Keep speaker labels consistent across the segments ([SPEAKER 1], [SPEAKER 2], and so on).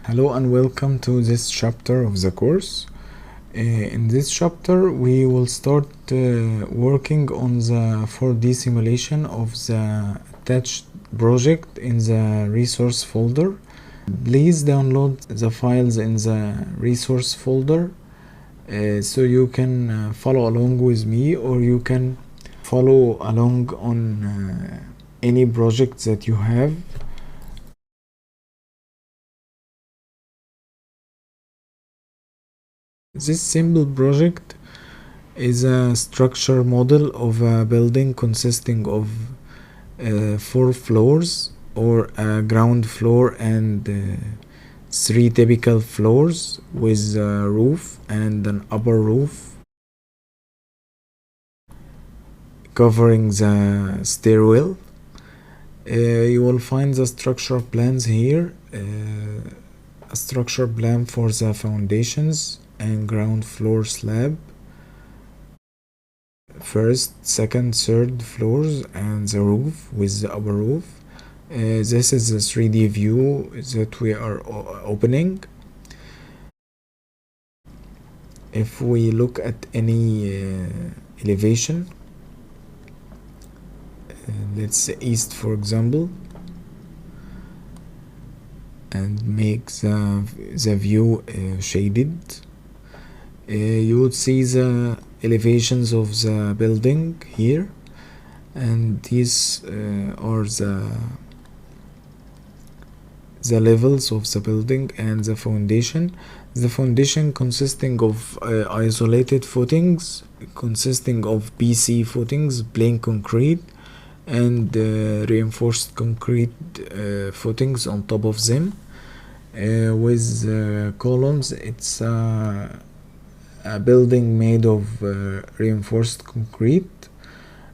[SPEAKER 1] Hello and welcome to this chapter of the course. In this chapter we will start working on the 4D simulation of the attached project in the resource folder. Please download the files in the resource folder so you can follow along with me, or you can follow along on any project that you have. This simple project is a structure model of a building consisting of 4 floors, or a ground floor and 3 typical floors with a roof and an upper roof covering the stairwell. You will find the structure plans here, a structure plan for the foundations and ground floor slab, first, second, third floors, and the roof with the upper roof. This is the 3D view that we are opening. If we look at any elevation, let's say east for example, and make the view shaded, you would see the elevations of the building here, and these are the levels of the building and the foundation. The foundation consisting of isolated footings, consisting of PC footings, plain concrete, and reinforced concrete footings on top of them with columns. It's a building made of reinforced concrete,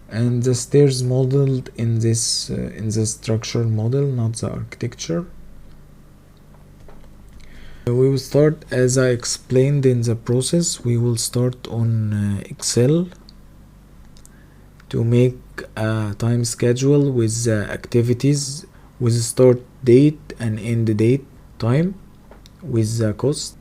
[SPEAKER 1] and the stairs modeled in this in the structure model, not the architecture. We will start, as I explained in the process, we will start on Excel to make a time schedule with the activities, with start date and end date time, with the cost.